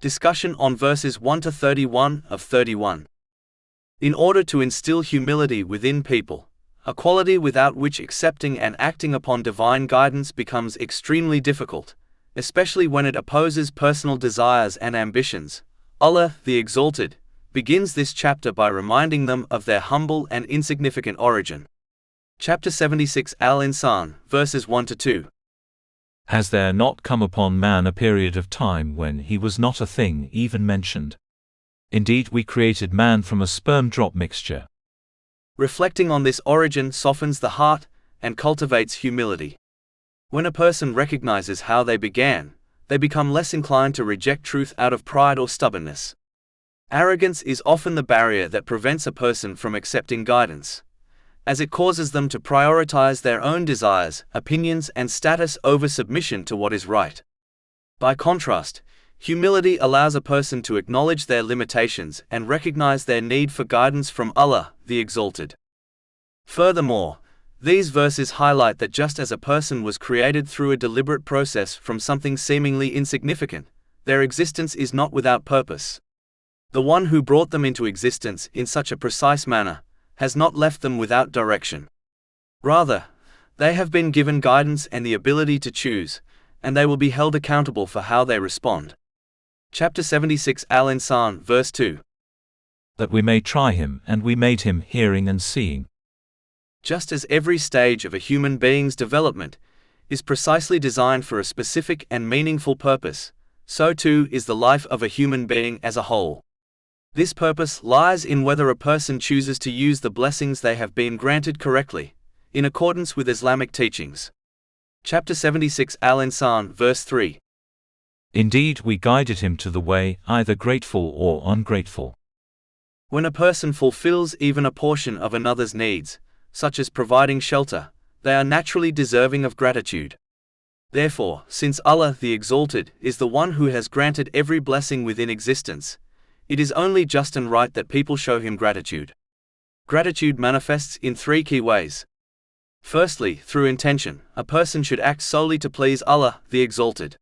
Discussion on verses 1 to 31 of 31. In order to instill humility within people, a quality without which accepting and acting upon divine guidance becomes extremely difficult, especially when it opposes personal desires and ambitions, Allah, the Exalted, begins this chapter by reminding them of their humble and insignificant origin. Chapter 76 Al-Insaan, verses 1 to 2. Has there not come upon man a period of time when he was not a thing even mentioned? Indeed, we created man from a sperm drop mixture. Reflecting on this origin softens the heart and cultivates humility. When a person recognizes how they began, they become less inclined to reject truth out of pride or stubbornness. Arrogance is often the barrier that prevents a person from accepting guidance, as it causes them to prioritize their own desires, opinions, and status over submission to what is right. By contrast, humility allows a person to acknowledge their limitations and recognize their need for guidance from Allah, the Exalted. Furthermore, these verses highlight that just as a person was created through a deliberate process from something seemingly insignificant, their existence is not without purpose. The one who brought them into existence in such a precise manner has not left them without direction. Rather, they have been given guidance and the ability to choose, and they will be held accountable for how they respond. Chapter 76 Al-Insaan, verse 2. That we may try him, and we made him hearing and seeing. Just as every stage of a human being's development is precisely designed for a specific and meaningful purpose, so too is the life of a human being as a whole. This purpose lies in whether a person chooses to use the blessings they have been granted correctly, in accordance with Islamic teachings. Chapter 76 Al-Insaan, verse 3. Indeed, we guided him to the way, either grateful or ungrateful. When a person fulfills even a portion of another's needs, such as providing shelter, they are naturally deserving of gratitude. Therefore, since Allah the Exalted is the one who has granted every blessing within existence, it is only just and right that people show him gratitude. Gratitude manifests in three key ways. Firstly, through intention, a person should act solely to please Allah, the Exalted.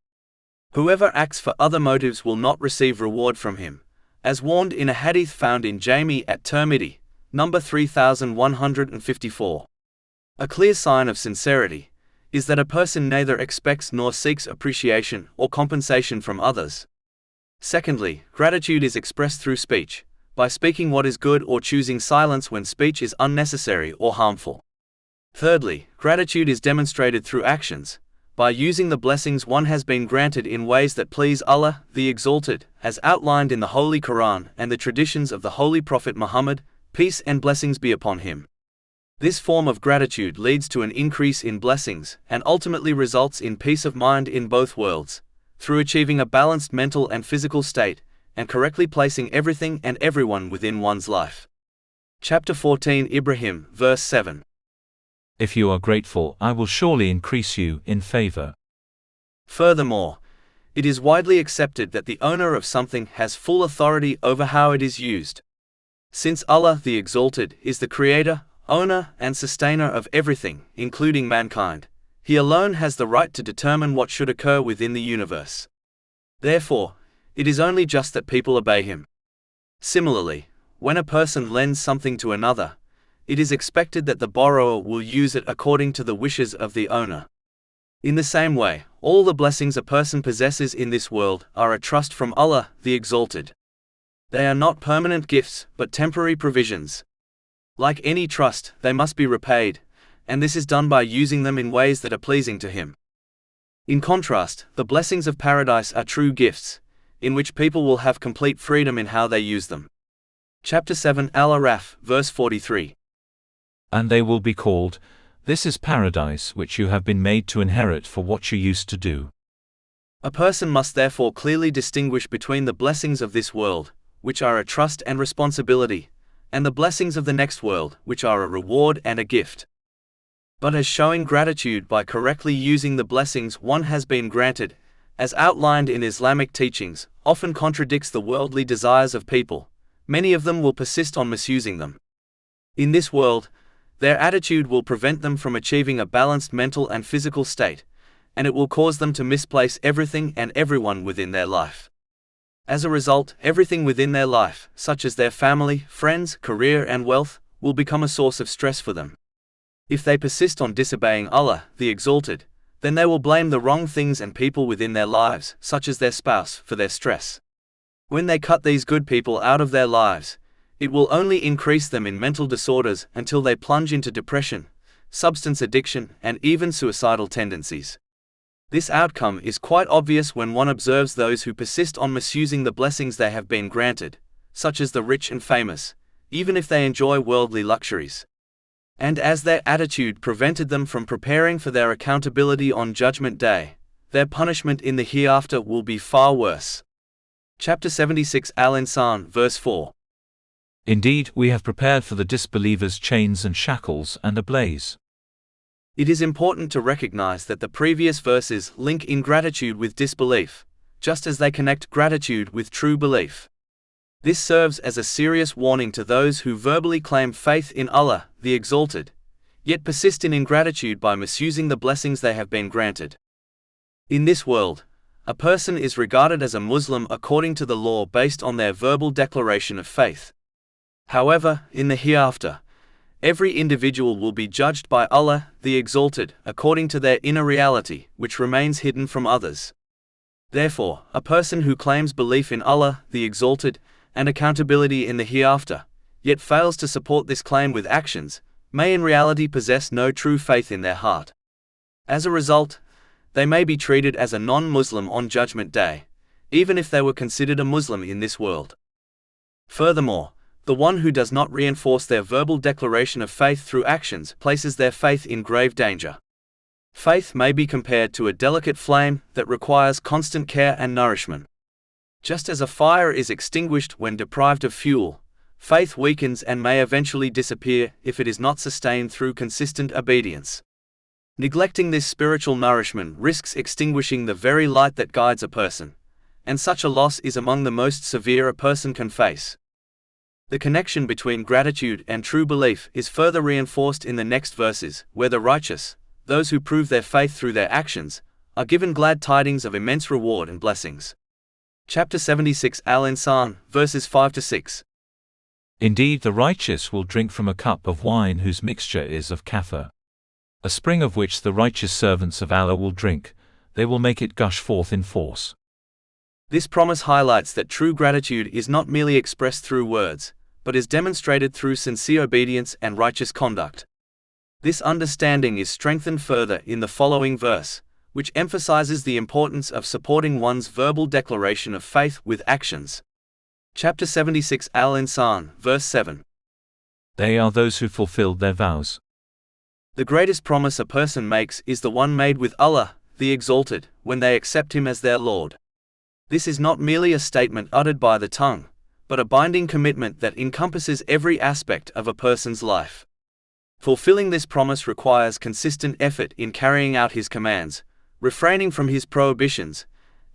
Whoever acts for other motives will not receive reward from him, as warned in a hadith found in Jami at-Tirmidhi, number 3154. A clear sign of sincerity is that a person neither expects nor seeks appreciation or compensation from others. Secondly, gratitude is expressed through speech, by speaking what is good or choosing silence when speech is unnecessary or harmful. Thirdly, gratitude is demonstrated through actions, by using the blessings one has been granted in ways that please Allah, the Exalted, as outlined in the Holy Quran and the traditions of the Holy Prophet Muhammad, peace and blessings be upon him. This form of gratitude leads to an increase in blessings and ultimately results in peace of mind in both worlds, through achieving a balanced mental and physical state, and correctly placing everything and everyone within one's life. Chapter 14 Ibrahim, verse 7. If you are grateful, I will surely increase you in favor. Furthermore, it is widely accepted that the owner of something has full authority over how it is used. Since Allah the Exalted is the creator, owner, and sustainer of everything, including mankind, He alone has the right to determine what should occur within the universe. Therefore, it is only just that people obey him. Similarly, when a person lends something to another, it is expected that the borrower will use it according to the wishes of the owner. In the same way, all the blessings a person possesses in this world are a trust from Allah, the Exalted. They are not permanent gifts, but temporary provisions. Like any trust, they must be repaid, and this is done by using them in ways that are pleasing to Him. In contrast, the blessings of paradise are true gifts, in which people will have complete freedom in how they use them. Chapter 7 Al-Araf, verse 43. And they will be called, "This is paradise which you have been made to inherit for what you used to do." A person must therefore clearly distinguish between the blessings of this world, which are a trust and responsibility, and the blessings of the next world, which are a reward and a gift. But as showing gratitude by correctly using the blessings one has been granted, as outlined in Islamic teachings, often contradicts the worldly desires of people, many of them will persist on misusing them. In this world, their attitude will prevent them from achieving a balanced mental and physical state, and it will cause them to misplace everything and everyone within their life. As a result, everything within their life, such as their family, friends, career and wealth, will become a source of stress for them. If they persist on disobeying Allah, the Exalted, then they will blame the wrong things and people within their lives, such as their spouse, for their stress. When they cut these good people out of their lives, it will only increase them in mental disorders until they plunge into depression, substance addiction, and even suicidal tendencies. This outcome is quite obvious when one observes those who persist on misusing the blessings they have been granted, such as the rich and famous, even if they enjoy worldly luxuries. And as their attitude prevented them from preparing for their accountability on Judgment Day, their punishment in the hereafter will be far worse. Chapter 76 Al-Insaan, verse 4. Indeed, we have prepared for the disbelievers chains and shackles and a blaze. It is important to recognize that the previous verses link ingratitude with disbelief, just as they connect gratitude with true belief. This serves as a serious warning to those who verbally claim faith in Allah, the Exalted, yet persist in ingratitude by misusing the blessings they have been granted. In this world, a person is regarded as a Muslim according to the law based on their verbal declaration of faith. However, in the hereafter, every individual will be judged by Allah, the Exalted, according to their inner reality, which remains hidden from others. Therefore, a person who claims belief in Allah, the Exalted, and accountability in the hereafter, yet fails to support this claim with actions, may in reality possess no true faith in their heart. As a result, they may be treated as a non-Muslim on Judgment Day, even if they were considered a Muslim in this world. Furthermore, the one who does not reinforce their verbal declaration of faith through actions places their faith in grave danger. Faith may be compared to a delicate flame that requires constant care and nourishment. Just as a fire is extinguished when deprived of fuel, faith weakens and may eventually disappear if it is not sustained through consistent obedience. Neglecting this spiritual nourishment risks extinguishing the very light that guides a person, and such a loss is among the most severe a person can face. The connection between gratitude and true belief is further reinforced in the next verses, where the righteous, those who prove their faith through their actions, are given glad tidings of immense reward and blessings. Chapter 76 Al-Insaan, verses 5-6. Indeed, the righteous will drink from a cup of wine whose mixture is of kaffir, a spring of which the righteous servants of Allah will drink. They will make it gush forth in force. This promise highlights that true gratitude is not merely expressed through words, but is demonstrated through sincere obedience and righteous conduct. This understanding is strengthened further in the following verse, which emphasizes the importance of supporting one's verbal declaration of faith with actions. Chapter 76 Al-Insaan, verse 7. They are those who fulfilled their vows. The greatest promise a person makes is the one made with Allah, the Exalted, when they accept Him as their Lord. This is not merely a statement uttered by the tongue, but a binding commitment that encompasses every aspect of a person's life. Fulfilling this promise requires consistent effort in carrying out His commands, refraining from His prohibitions,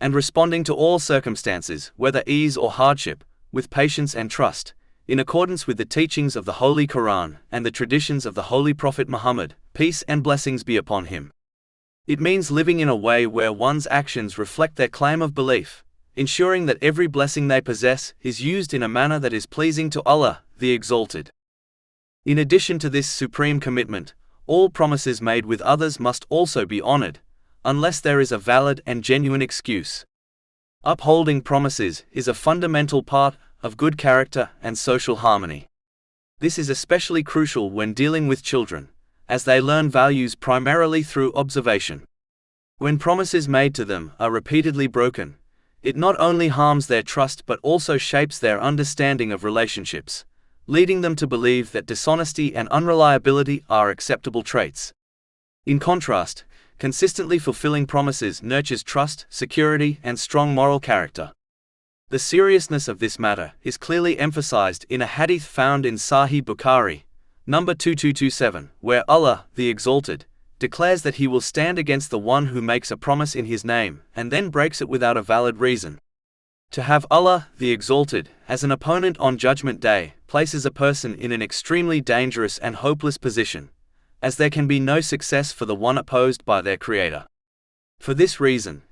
and responding to all circumstances, whether ease or hardship, with patience and trust, in accordance with the teachings of the Holy Quran and the traditions of the Holy Prophet Muhammad, peace and blessings be upon him. It means living in a way where one's actions reflect their claim of belief, ensuring that every blessing they possess is used in a manner that is pleasing to Allah, the Exalted. In addition to this supreme commitment, all promises made with others must also be honored, unless there is a valid and genuine excuse. Upholding promises is a fundamental part of good character and social harmony. This is especially crucial when dealing with children, as they learn values primarily through observation. When promises made to them are repeatedly broken, it not only harms their trust but also shapes their understanding of relationships, leading them to believe that dishonesty and unreliability are acceptable traits. In contrast, consistently fulfilling promises nurtures trust, security, and strong moral character. The seriousness of this matter is clearly emphasized in a hadith found in Sahih Bukhari, number 2227, where Allah, the Exalted, declares that He will stand against the one who makes a promise in His name and then breaks it without a valid reason. To have Allah, the Exalted, as an opponent on Judgment Day places a person in an extremely dangerous and hopeless position, as there can be no success for the one opposed by their Creator. For this reason,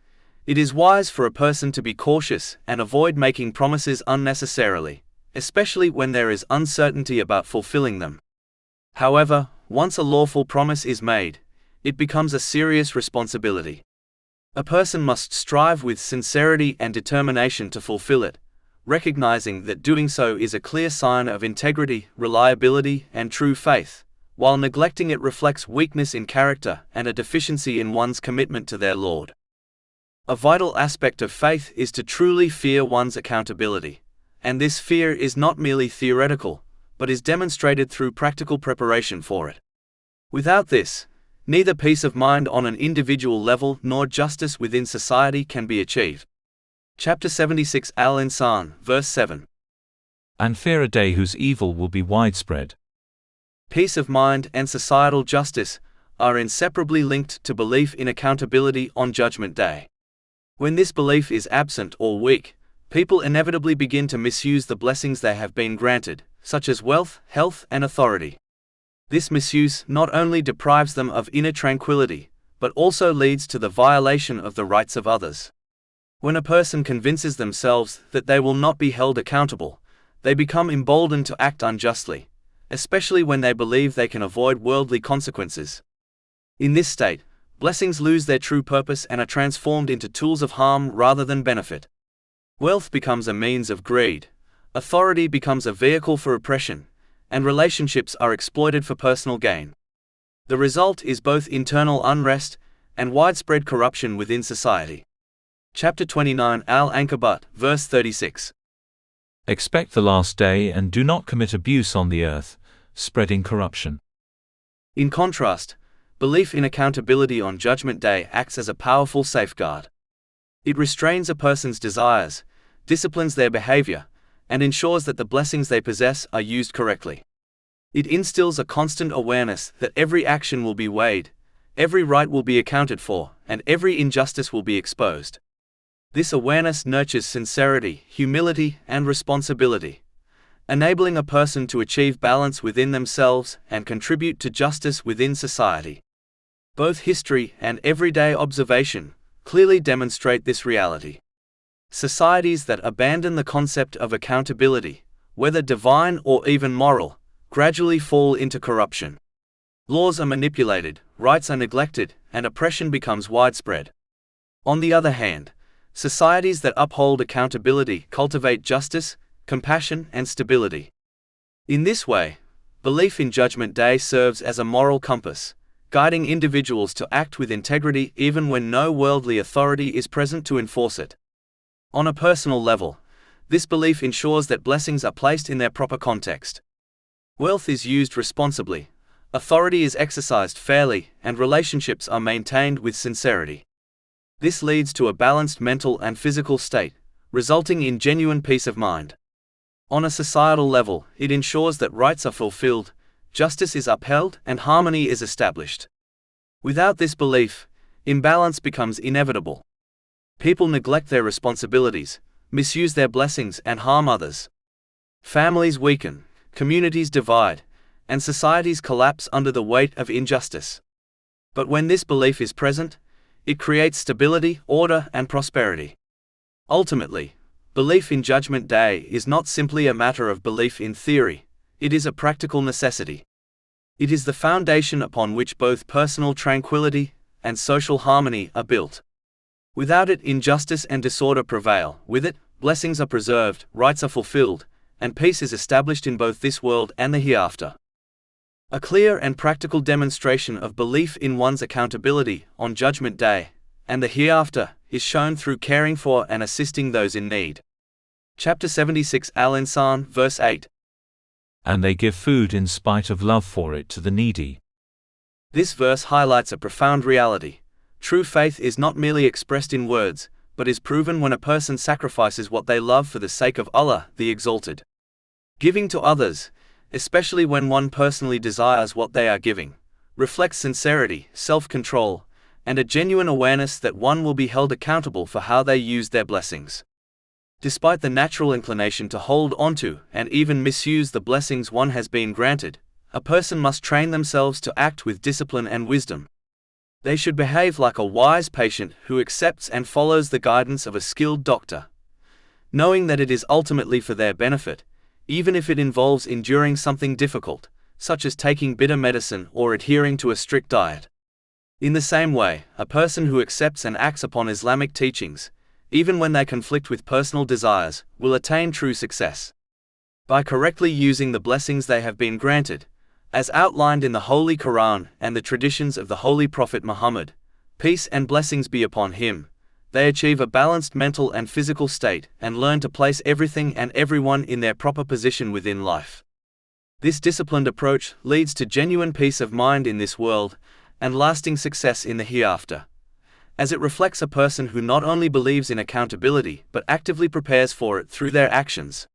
It is wise for a person to be cautious and avoid making promises unnecessarily, especially when there is uncertainty about fulfilling them. However, once a lawful promise is made, it becomes a serious responsibility. A person must strive with sincerity and determination to fulfill it, recognizing that doing so is a clear sign of integrity, reliability, and true faith, while neglecting it reflects weakness in character and a deficiency in one's commitment to their Lord. A vital aspect of faith is to truly fear one's accountability, and this fear is not merely theoretical, but is demonstrated through practical preparation for it. Without this, neither peace of mind on an individual level nor justice within society can be achieved. Chapter 76 Al-Insaan, verse 7. And fear a day whose evil will be widespread. Peace of mind and societal justice are inseparably linked to belief in accountability on Judgment Day. When this belief is absent or weak, people inevitably begin to misuse the blessings they have been granted, such as wealth, health, and authority. This misuse not only deprives them of inner tranquility, but also leads to the violation of the rights of others. When a person convinces themselves that they will not be held accountable, they become emboldened to act unjustly, especially when they believe they can avoid worldly consequences. In this state, blessings lose their true purpose and are transformed into tools of harm rather than benefit. Wealth becomes a means of greed, authority becomes a vehicle for oppression, and relationships are exploited for personal gain. The result is both internal unrest and widespread corruption within society. Chapter 29 Al-Ankabut, verse 36. Expect the last day and do not commit abuse on the earth, spreading corruption. In contrast, belief in accountability on Judgment Day acts as a powerful safeguard. It restrains a person's desires, disciplines their behavior, and ensures that the blessings they possess are used correctly. It instills a constant awareness that every action will be weighed, every right will be accounted for, and every injustice will be exposed. This awareness nurtures sincerity, humility, and responsibility, enabling a person to achieve balance within themselves and contribute to justice within society. Both history and everyday observation clearly demonstrate this reality. Societies that abandon the concept of accountability, whether divine or even moral, gradually fall into corruption. Laws are manipulated, rights are neglected, and oppression becomes widespread. On the other hand, societies that uphold accountability cultivate justice, compassion, and stability. In this way, belief in Judgment Day serves as a moral compass, guiding individuals to act with integrity even when no worldly authority is present to enforce it. On a personal level, this belief ensures that blessings are placed in their proper context. Wealth is used responsibly, authority is exercised fairly, and relationships are maintained with sincerity. This leads to a balanced mental and physical state, resulting in genuine peace of mind. On a societal level, it ensures that rights are fulfilled, justice is upheld, and harmony is established. Without this belief, imbalance becomes inevitable. People neglect their responsibilities, misuse their blessings, and harm others. Families weaken, communities divide, and societies collapse under the weight of injustice. But when this belief is present, it creates stability, order, and prosperity. Ultimately, belief in Judgment Day is not simply a matter of belief in theory, it is a practical necessity. It is the foundation upon which both personal tranquility and social harmony are built. Without it, injustice and disorder prevail. With it, blessings are preserved, rights are fulfilled, and peace is established in both this world and the hereafter. A clear and practical demonstration of belief in one's accountability on Judgment Day and the hereafter is shown through caring for and assisting those in need. Chapter 76 Al-Insaan, verse 8. And they give food in spite of love for it to the needy. This verse highlights a profound reality. True faith is not merely expressed in words, but is proven when a person sacrifices what they love for the sake of Allah, the Exalted. Giving to others, especially when one personally desires what they are giving, reflects sincerity, self-control, and a genuine awareness that one will be held accountable for how they use their blessings. Despite the natural inclination to hold onto and even misuse the blessings one has been granted, a person must train themselves to act with discipline and wisdom. They should behave like a wise patient who accepts and follows the guidance of a skilled doctor, knowing that it is ultimately for their benefit, even if it involves enduring something difficult, such as taking bitter medicine or adhering to a strict diet. In the same way, a person who accepts and acts upon Islamic teachings, even when they conflict with personal desires, will attain true success. By correctly using the blessings they have been granted, as outlined in the Holy Quran and the traditions of the Holy Prophet Muhammad, peace and blessings be upon him, they achieve a balanced mental and physical state and learn to place everything and everyone in their proper position within life. This disciplined approach leads to genuine peace of mind in this world and lasting success in the hereafter, as it reflects a person who not only believes in accountability but actively prepares for it through their actions.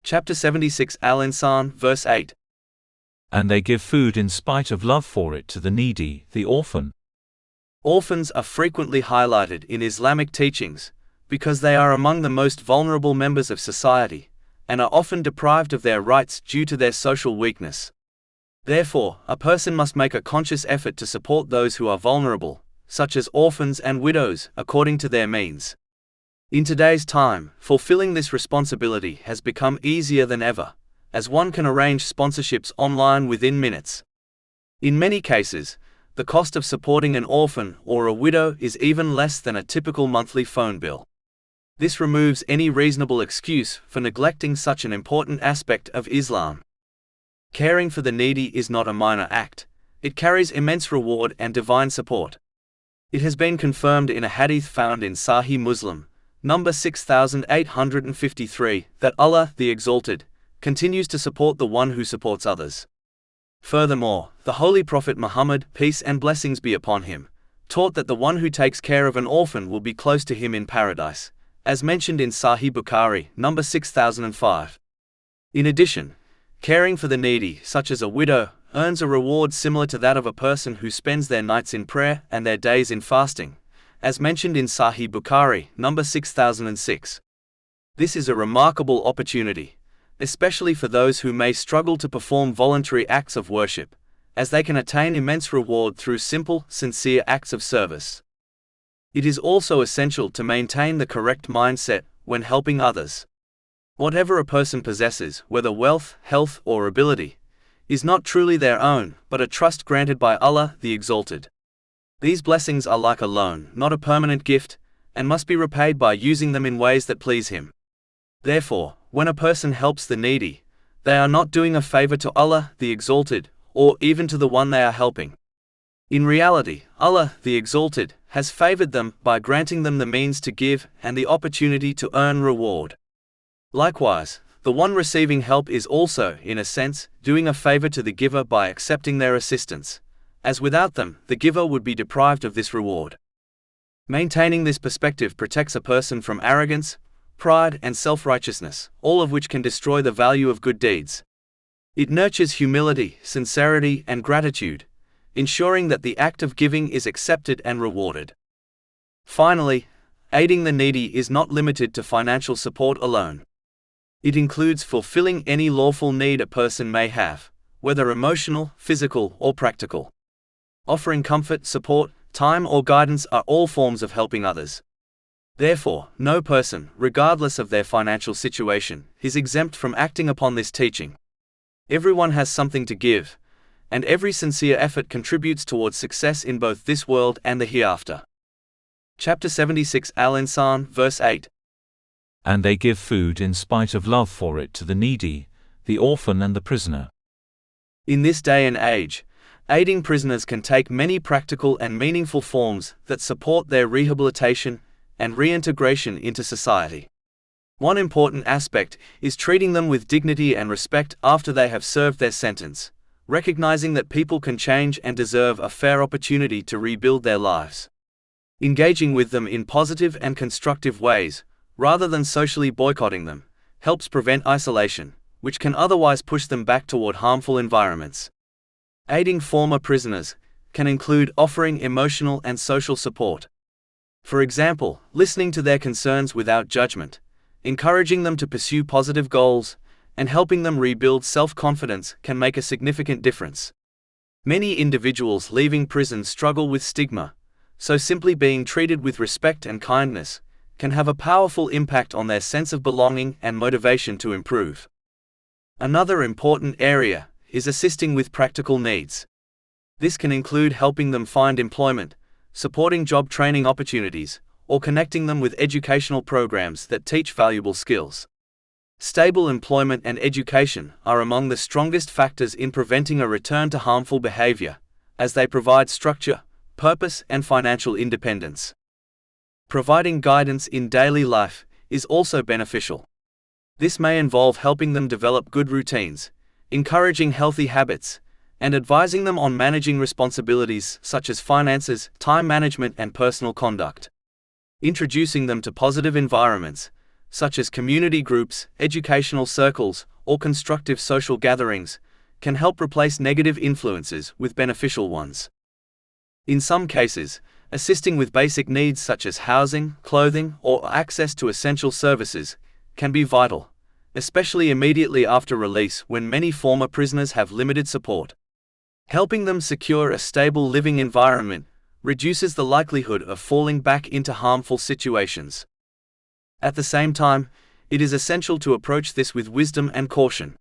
Chapter 76 Al-Insaan, verse 8. And they give food in spite of love for it to the needy, the orphan. Orphans are frequently highlighted in Islamic teachings because they are among the most vulnerable members of society and are often deprived of their rights due to their social weakness. Therefore, a person must make a conscious effort to support those who are vulnerable, such as orphans and widows, according to their means. In today's time, fulfilling this responsibility has become easier than ever, as one can arrange sponsorships online within minutes. In many cases, the cost of supporting an orphan or a widow is even less than a typical monthly phone bill. This removes any reasonable excuse for neglecting such an important aspect of Islam. Caring for the needy is not a minor act, it carries immense reward and divine support. It has been confirmed in a hadith found in Sahih Muslim, number 6853, that Allah, the Exalted, continues to support the one who supports others. Furthermore, the Holy Prophet Muhammad, peace and blessings be upon him, taught that the one who takes care of an orphan will be close to him in paradise, as mentioned in Sahih Bukhari, number 6005. In addition, caring for the needy, such as a widow, earns a reward similar to that of a person who spends their nights in prayer and their days in fasting, as mentioned in Sahih Bukhari, number 6006. This is a remarkable opportunity, especially for those who may struggle to perform voluntary acts of worship, as they can attain immense reward through simple, sincere acts of service. It is also essential to maintain the correct mindset when helping others. Whatever a person possesses, whether wealth, health, or ability, is not truly their own, but a trust granted by Allah, the Exalted. These blessings are like a loan, not a permanent gift, and must be repaid by using them in ways that please Him. Therefore, when a person helps the needy, they are not doing a favor to Allah, the Exalted, or even to the one they are helping. In reality, Allah, the Exalted, has favored them by granting them the means to give and the opportunity to earn reward. Likewise, the one receiving help is also, in a sense, doing a favor to the giver by accepting their assistance, as without them, the giver would be deprived of this reward. Maintaining this perspective protects a person from arrogance, pride, and self-righteousness, all of which can destroy the value of good deeds. It nurtures humility, sincerity, and gratitude, ensuring that the act of giving is accepted and rewarded. Finally, aiding the needy is not limited to financial support alone. It includes fulfilling any lawful need a person may have, whether emotional, physical, or practical. Offering comfort, support, time, or guidance are all forms of helping others. Therefore, no person, regardless of their financial situation, is exempt from acting upon this teaching. Everyone has something to give, and every sincere effort contributes towards success in both this world and the hereafter. Chapter 76 Al-Insaan, verse 8. And they give food in spite of love for it to the needy, the orphan and the prisoner. In this day and age, aiding prisoners can take many practical and meaningful forms that support their rehabilitation and reintegration into society. One important aspect is treating them with dignity and respect after they have served their sentence, recognizing that people can change and deserve a fair opportunity to rebuild their lives. Engaging with them in positive and constructive ways, rather than socially boycotting them, helps prevent isolation, which can otherwise push them back toward harmful environments. Aiding former prisoners can include offering emotional and social support. For example, listening to their concerns without judgment, encouraging them to pursue positive goals, and helping them rebuild self-confidence can make a significant difference. Many individuals leaving prison struggle with stigma, so simply being treated with respect and kindness can have a powerful impact on their sense of belonging and motivation to improve. Another important area is assisting with practical needs. This can include helping them find employment, supporting job training opportunities, or connecting them with educational programs that teach valuable skills. Stable employment and education are among the strongest factors in preventing a return to harmful behavior, as they provide structure, purpose, and financial independence. Providing guidance in daily life is also beneficial. This may involve helping them develop good routines, encouraging healthy habits, and advising them on managing responsibilities such as finances, time management, and personal conduct. Introducing them to positive environments, such as community groups, educational circles, or constructive social gatherings, can help replace negative influences with beneficial ones. In some cases, assisting with basic needs such as housing, clothing, or access to essential services can be vital, especially immediately after release when many former prisoners have limited support. Helping them secure a stable living environment reduces the likelihood of falling back into harmful situations. At the same time, it is essential to approach this with wisdom and caution.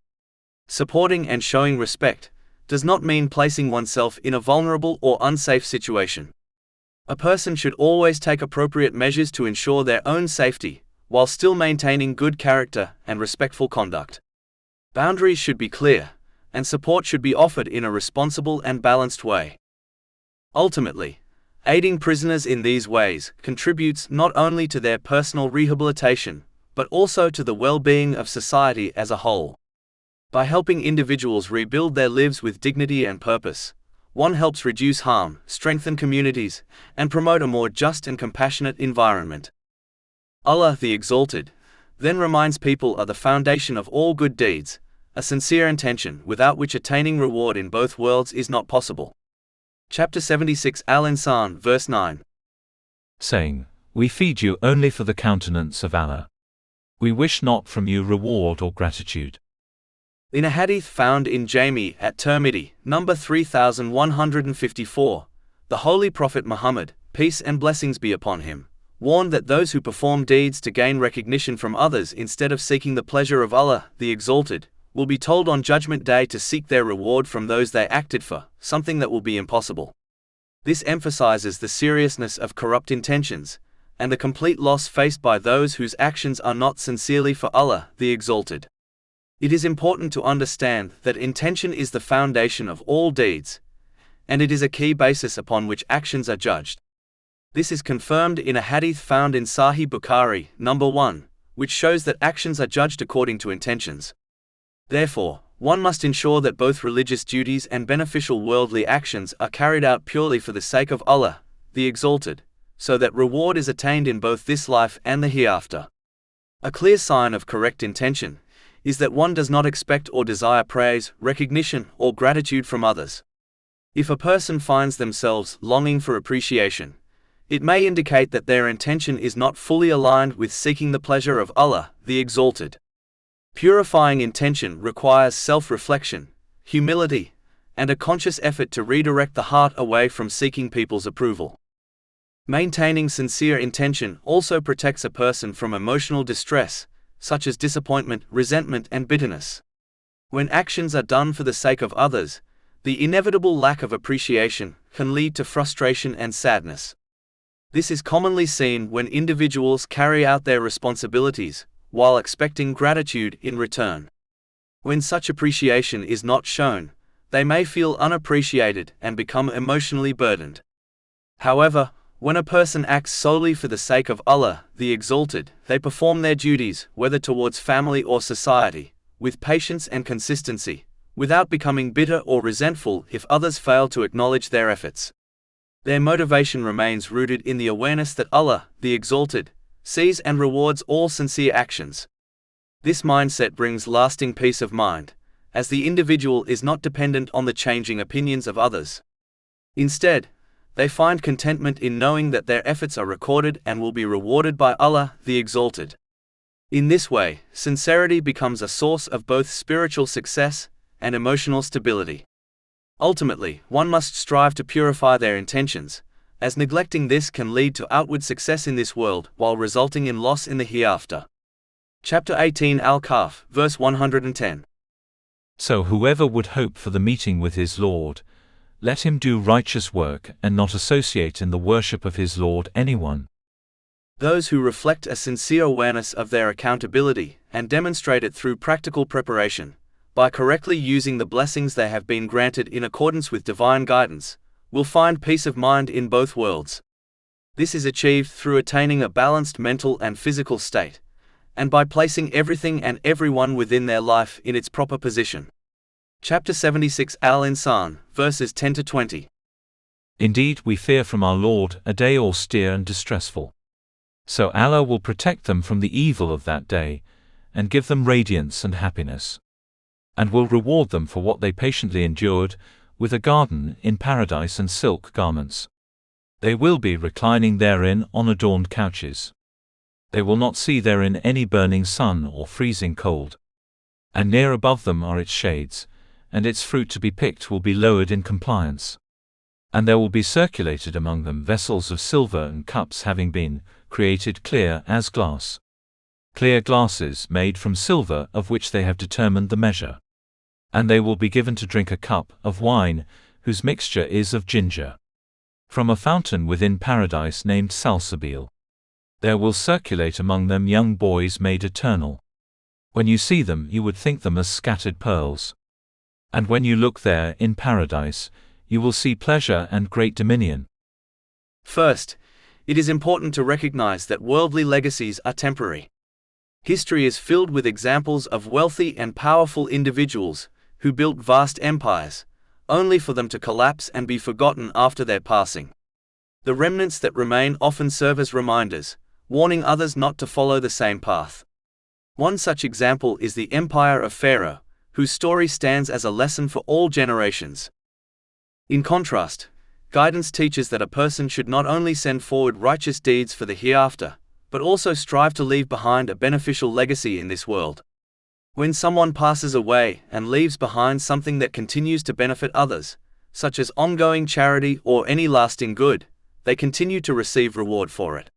Supporting and showing respect does not mean placing oneself in a vulnerable or unsafe situation. A person should always take appropriate measures to ensure their own safety, while still maintaining good character and respectful conduct. Boundaries should be clear, and support should be offered in a responsible and balanced way. Ultimately, aiding prisoners in these ways contributes not only to their personal rehabilitation, but also to the well-being of society as a whole. By helping individuals rebuild their lives with dignity and purpose, one helps reduce harm, strengthen communities, and promote a more just and compassionate environment. Allah the Exalted then reminds people are the foundation of all good deeds, a sincere intention without which attaining reward in both worlds is not possible. Chapter 76 Al-Insaan, verse 9. Saying, "We feed you only for the countenance of Allah. We wish not from you reward or gratitude." In a hadith found in Jami at Tirmidhi, number 3154, the Holy Prophet Muhammad, peace and blessings be upon him, warned that those who perform deeds to gain recognition from others instead of seeking the pleasure of Allah, the Exalted, will be told on Judgment Day to seek their reward from those they acted for, something that will be impossible. This emphasizes the seriousness of corrupt intentions, and the complete loss faced by those whose actions are not sincerely for Allah, the Exalted. It is important to understand that intention is the foundation of all deeds, and it is a key basis upon which actions are judged. This is confirmed in a hadith found in Sahih Bukhari, number 1, which shows that actions are judged according to intentions. Therefore, one must ensure that both religious duties and beneficial worldly actions are carried out purely for the sake of Allah, the Exalted, so that reward is attained in both this life and the hereafter. A clear sign of correct intention is that one does not expect or desire praise, recognition, or gratitude from others. If a person finds themselves longing for appreciation, it may indicate that their intention is not fully aligned with seeking the pleasure of Allah, the Exalted. Purifying intention requires self-reflection, humility, and a conscious effort to redirect the heart away from seeking people's approval. Maintaining sincere intention also protects a person from emotional distress, such as disappointment, resentment, and bitterness. When actions are done for the sake of others, the inevitable lack of appreciation can lead to frustration and sadness. This is commonly seen when individuals carry out their responsibilities while expecting gratitude in return. When such appreciation is not shown, they may feel unappreciated and become emotionally burdened. However, when a person acts solely for the sake of Allah, the Exalted, they perform their duties, whether towards family or society, with patience and consistency, without becoming bitter or resentful if others fail to acknowledge their efforts. Their motivation remains rooted in the awareness that Allah, the Exalted, sees and rewards all sincere actions. This mindset brings lasting peace of mind, as the individual is not dependent on the changing opinions of others. Instead, they find contentment in knowing that their efforts are recorded and will be rewarded by Allah, the Exalted. In this way, sincerity becomes a source of both spiritual success and emotional stability. Ultimately, one must strive to purify their intentions, as neglecting this can lead to outward success in this world while resulting in loss in the hereafter. Chapter 18 Al-Kahf, verse 110. So whoever would hope for the meeting with his Lord, let him do righteous work and not associate in the worship of his Lord anyone. Those who reflect a sincere awareness of their accountability and demonstrate it through practical preparation, by correctly using the blessings they have been granted in accordance with divine guidance, will find peace of mind in both worlds. This is achieved through attaining a balanced mental and physical state, and by placing everything and everyone within their life in its proper position. Chapter 76 Al-Insaan, verses 10 to 20. Indeed, we fear from our Lord a day austere and distressful. So Allah will protect them from the evil of that day, and give them radiance and happiness, and will reward them for what they patiently endured, with a garden in paradise and silk garments. They will be reclining therein on adorned couches. They will not see therein any burning sun or freezing cold. And near above them are its shades, and its fruit to be picked will be lowered in compliance. And there will be circulated among them vessels of silver and cups having been created clear as glass. Clear glasses made from silver of which they have determined the measure. And they will be given to drink a cup of wine, whose mixture is of ginger, from a fountain within paradise named Salsabil. There will circulate among them young boys made eternal. When you see them you would think them as scattered pearls. And when you look there in paradise, you will see pleasure and great dominion. First, it is important to recognize that worldly legacies are temporary. History is filled with examples of wealthy and powerful individuals who built vast empires, only for them to collapse and be forgotten after their passing. The remnants that remain often serve as reminders, warning others not to follow the same path. One such example is the empire of Pharaoh, whose story stands as a lesson for all generations. In contrast, guidance teaches that a person should not only send forward righteous deeds for the hereafter, but also strive to leave behind a beneficial legacy in this world. When someone passes away and leaves behind something that continues to benefit others, such as ongoing charity or any lasting good, they continue to receive reward for it.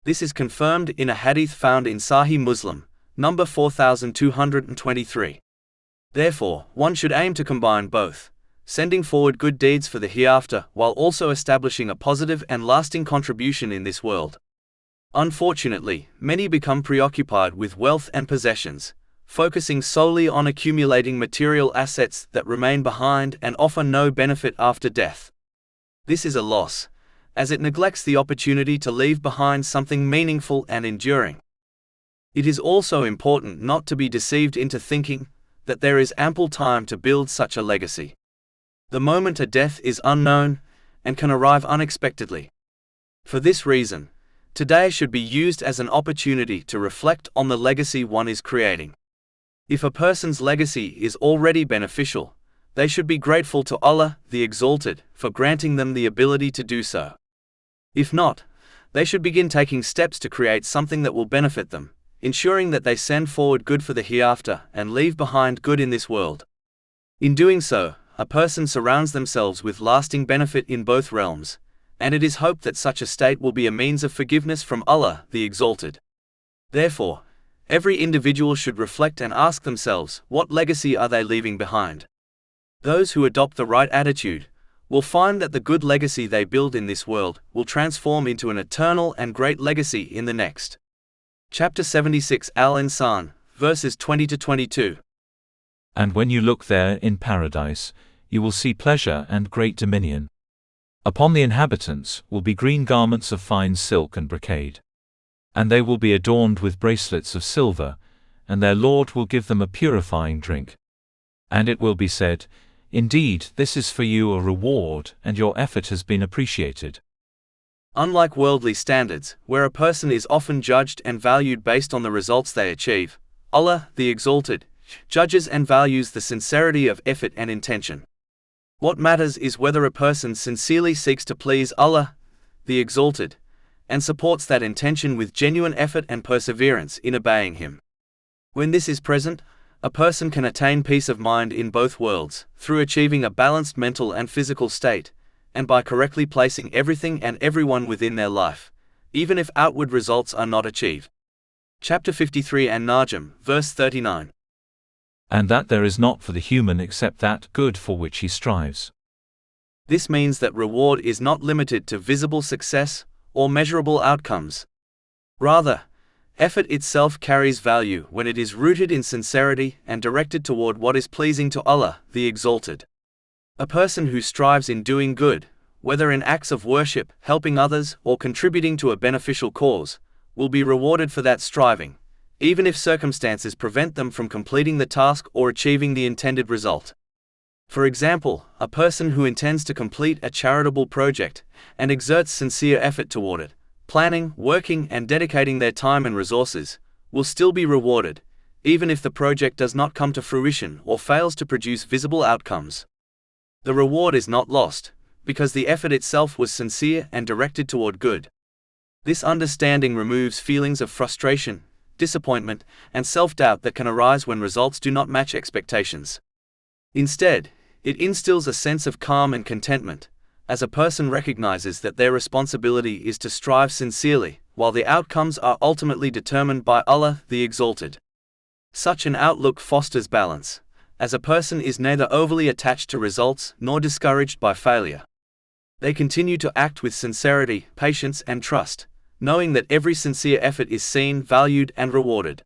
This is confirmed in a hadith found in Sahih Muslim, number 4223. Therefore, one should aim to combine both, sending forward good deeds for the hereafter while also establishing a positive and lasting contribution in this world. Unfortunately, many become preoccupied with wealth and possessions, focusing solely on accumulating material assets that remain behind and offer no benefit after death. This is a loss, as it neglects the opportunity to leave behind something meaningful and enduring. It is also important not to be deceived into thinking that there is ample time to build such a legacy. The moment of death is unknown and can arrive unexpectedly. For this reason, today should be used as an opportunity to reflect on the legacy one is creating. If a person's legacy is already beneficial, they should be grateful to Allah, the Exalted, for granting them the ability to do so. If not, they should begin taking steps to create something that will benefit them, ensuring that they send forward good for the hereafter and leave behind good in this world. In doing so, a person surrounds themselves with lasting benefit in both realms, and it is hoped that such a state will be a means of forgiveness from Allah, the Exalted. Therefore, every individual should reflect and ask themselves, what legacy are they leaving behind? Those who adopt the right attitude will find that the good legacy they build in this world will transform into an eternal and great legacy in the next. Chapter 76 Al-Insaan, verses 20 to 22. And when you look there in paradise, you will see pleasure and great dominion. Upon the inhabitants will be green garments of fine silk and brocade. And they will be adorned with bracelets of silver, and their Lord will give them a purifying drink. And it will be said, indeed, this is for you a reward, and your effort has been appreciated. Unlike worldly standards, where a person is often judged and valued based on the results they achieve, Allah, the Exalted, judges and values the sincerity of effort and intention. What matters is whether a person sincerely seeks to please Allah, the Exalted, and supports that intention with genuine effort and perseverance in obeying Him. When this is present, a person can attain peace of mind in both worlds, through achieving a balanced mental and physical state, and by correctly placing everything and everyone within their life, even if outward results are not achieved. Chapter 53 and Najm, verse 39. And that there is not for the human except that good for which he strives. This means that reward is not limited to visible success or measurable outcomes. Rather, effort itself carries value when it is rooted in sincerity and directed toward what is pleasing to Allah, the Exalted. A person who strives in doing good, whether in acts of worship, helping others, or contributing to a beneficial cause, will be rewarded for that striving, even if circumstances prevent them from completing the task or achieving the intended result. For example, a person who intends to complete a charitable project and exerts sincere effort toward it, planning, working, and dedicating their time and resources, will still be rewarded, even if the project does not come to fruition or fails to produce visible outcomes. The reward is not lost, because the effort itself was sincere and directed toward good. This understanding removes feelings of frustration, disappointment, and self-doubt that can arise when results do not match expectations. Instead, it instills a sense of calm and contentment, as a person recognizes that their responsibility is to strive sincerely, while the outcomes are ultimately determined by Allah, the Exalted. Such an outlook fosters balance, as a person is neither overly attached to results nor discouraged by failure. They continue to act with sincerity, patience, and trust, knowing that every sincere effort is seen, valued, and rewarded.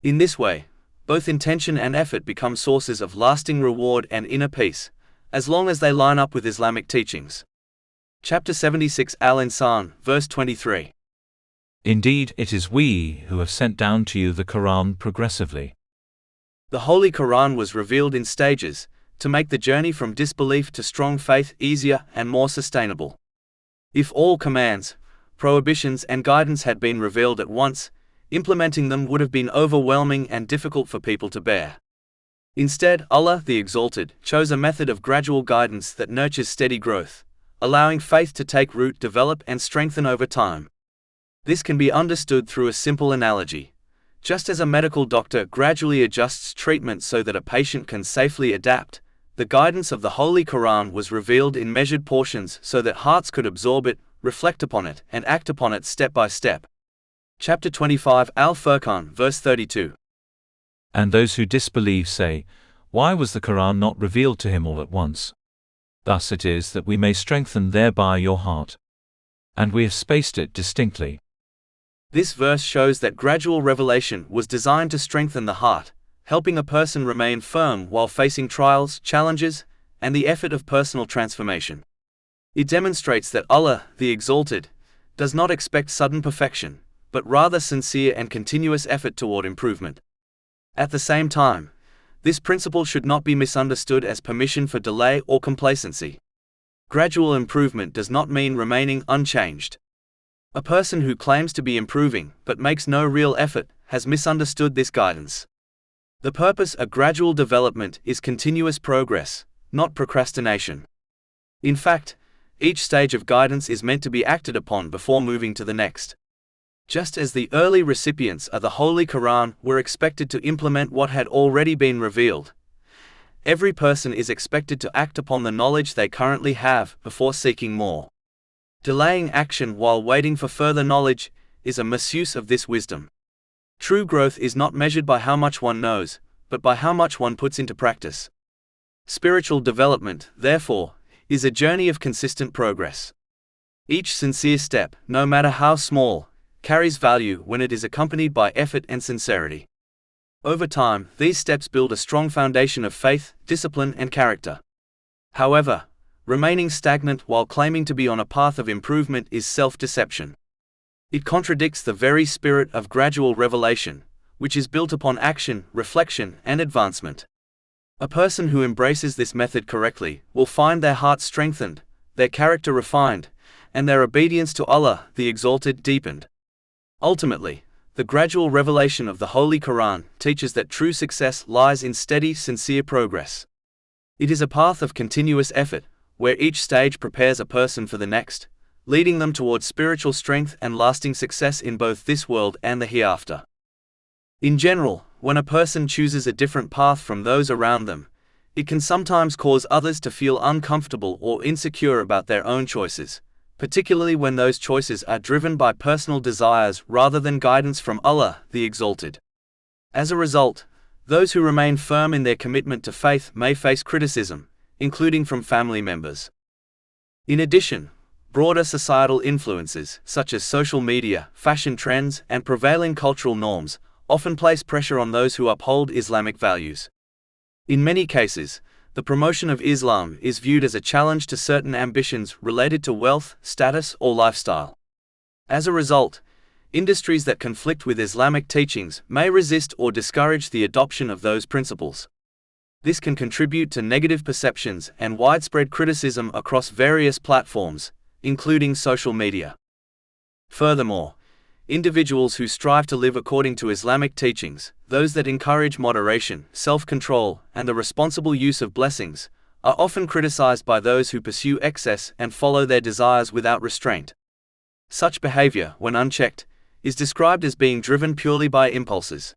In this way, both intention and effort become sources of lasting reward and inner peace, as long as they line up with Islamic teachings. Chapter 76 Al-Insaan, verse 23. Indeed, it is we who have sent down to you the Quran progressively. The Holy Quran was revealed in stages, to make the journey from disbelief to strong faith easier and more sustainable. If all commands, prohibitions, and guidance had been revealed at once, implementing them would have been overwhelming and difficult for people to bear. Instead, Allah, the Exalted, chose a method of gradual guidance that nurtures steady growth, allowing faith to take root, develop, and strengthen over time. This can be understood through a simple analogy. Just as a medical doctor gradually adjusts treatment so that a patient can safely adapt, the guidance of the Holy Quran was revealed in measured portions so that hearts could absorb it, reflect upon it, and act upon it step by step. Chapter 25 Al-Furqan, verse 32. And those who disbelieve say, why was the Quran not revealed to him all at once? Thus it is that we may strengthen thereby your heart. And we have spaced it distinctly. This verse shows that gradual revelation was designed to strengthen the heart, helping a person remain firm while facing trials, challenges, and the effort of personal transformation. It demonstrates that Allah, the Exalted, does not expect sudden perfection, but rather sincere and continuous effort toward improvement. At the same time, this principle should not be misunderstood as permission for delay or complacency. Gradual improvement does not mean remaining unchanged. A person who claims to be improving but makes no real effort has misunderstood this guidance. The purpose of gradual development is continuous progress, not procrastination. In fact, each stage of guidance is meant to be acted upon before moving to the next. Just as the early recipients of the Holy Quran were expected to implement what had already been revealed, every person is expected to act upon the knowledge they currently have before seeking more. Delaying action while waiting for further knowledge is a misuse of this wisdom. True growth is not measured by how much one knows, but by how much one puts into practice. Spiritual development, therefore, is a journey of consistent progress. Each sincere step, no matter how small, carries value when it is accompanied by effort and sincerity. Over time, these steps build a strong foundation of faith, discipline, and character. However, remaining stagnant while claiming to be on a path of improvement is self-deception. It contradicts the very spirit of gradual revelation, which is built upon action, reflection, and advancement. A person who embraces this method correctly will find their heart strengthened, their character refined, and their obedience to Allah, the Exalted, deepened. Ultimately, the gradual revelation of the Holy Quran teaches that true success lies in steady, sincere progress. It is a path of continuous effort, where each stage prepares a person for the next, leading them towards spiritual strength and lasting success in both this world and the hereafter. In general, when a person chooses a different path from those around them, it can sometimes cause others to feel uncomfortable or insecure about their own choices, particularly when those choices are driven by personal desires rather than guidance from Allah, the Exalted. As a result, those who remain firm in their commitment to faith may face criticism, including from family members. In addition, broader societal influences, such as social media, fashion trends, and prevailing cultural norms, often place pressure on those who uphold Islamic values. In many cases, the promotion of Islam is viewed as a challenge to certain ambitions related to wealth, status, or lifestyle. As a result, industries that conflict with Islamic teachings may resist or discourage the adoption of those principles. This can contribute to negative perceptions and widespread criticism across various platforms, including social media. Furthermore, individuals who strive to live according to Islamic teachings, those that encourage moderation, self-control, and the responsible use of blessings, are often criticized by those who pursue excess and follow their desires without restraint. Such behavior, when unchecked, is described as being driven purely by impulses.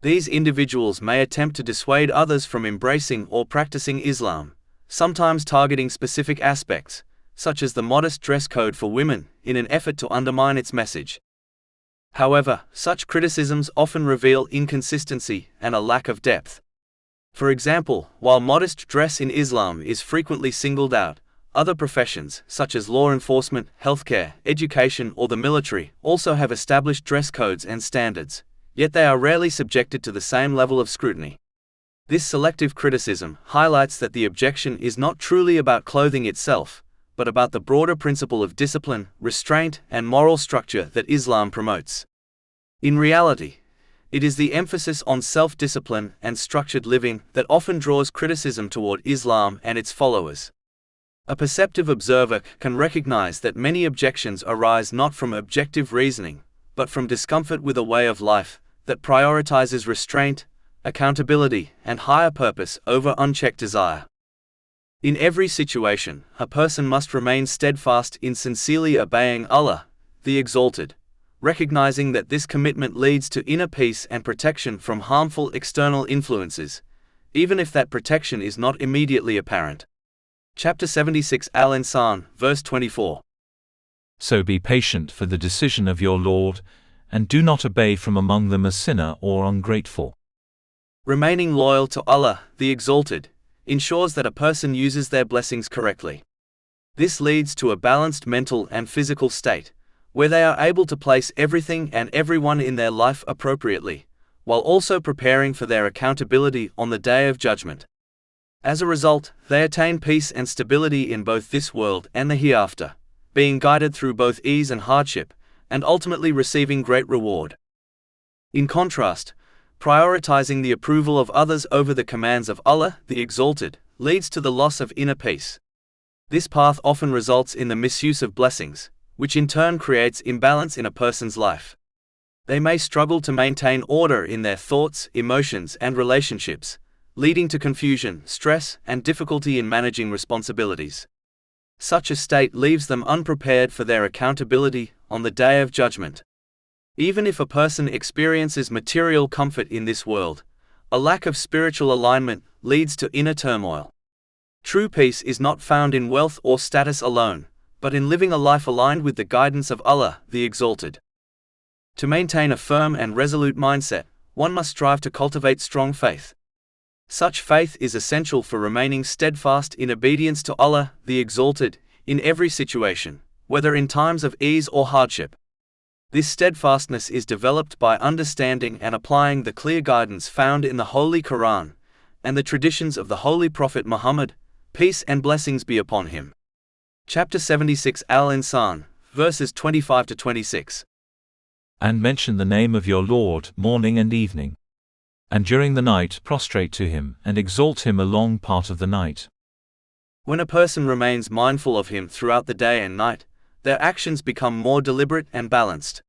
These individuals may attempt to dissuade others from embracing or practicing Islam, sometimes targeting specific aspects, such as the modest dress code for women, in an effort to undermine its message. However, such criticisms often reveal inconsistency and a lack of depth. For example, while modest dress in Islam is frequently singled out, other professions, such as law enforcement, healthcare, education, or the military, also have established dress codes and standards, yet they are rarely subjected to the same level of scrutiny. This selective criticism highlights that the objection is not truly about clothing itself, but about the broader principle of discipline, restraint, and moral structure that Islam promotes. In reality, it is the emphasis on self-discipline and structured living that often draws criticism toward Islam and its followers. A perceptive observer can recognize that many objections arise not from objective reasoning, but from discomfort with a way of life that prioritizes restraint, accountability, and higher purpose over unchecked desire. In every situation, a person must remain steadfast in sincerely obeying Allah, the Exalted, recognizing that this commitment leads to inner peace and protection from harmful external influences, even if that protection is not immediately apparent. Chapter 76 Al-Insaan, verse 24. So be patient for the decision of your Lord, and do not obey from among them a sinner or ungrateful. Remaining loyal to Allah, the Exalted, ensures that a person uses their blessings correctly. This leads to a balanced mental and physical state, where they are able to place everything and everyone in their life appropriately, while also preparing for their accountability on the Day of Judgment. As a result, they attain peace and stability in both this world and the hereafter, being guided through both ease and hardship, and ultimately receiving great reward. In contrast, prioritizing the approval of others over the commands of Allah, the Exalted, leads to the loss of inner peace. This path often results in the misuse of blessings, which in turn creates imbalance in a person's life. They may struggle to maintain order in their thoughts, emotions, and relationships, leading to confusion, stress, and difficulty in managing responsibilities. Such a state leaves them unprepared for their accountability on the Day of Judgment. Even if a person experiences material comfort in this world, a lack of spiritual alignment leads to inner turmoil. True peace is not found in wealth or status alone, but in living a life aligned with the guidance of Allah, the Exalted. To maintain a firm and resolute mindset, one must strive to cultivate strong faith. Such faith is essential for remaining steadfast in obedience to Allah, the Exalted, in every situation, whether in times of ease or hardship. This steadfastness is developed by understanding and applying the clear guidance found in the Holy Quran and the traditions of the Holy Prophet Muhammad, peace and blessings be upon him. Chapter 76 Al-Insaan, verses 25 to 26. And mention the name of your Lord morning and evening. And during the night prostrate to him and exalt him a long part of the night. When a person remains mindful of him throughout the day and night, their actions become more deliberate and balanced.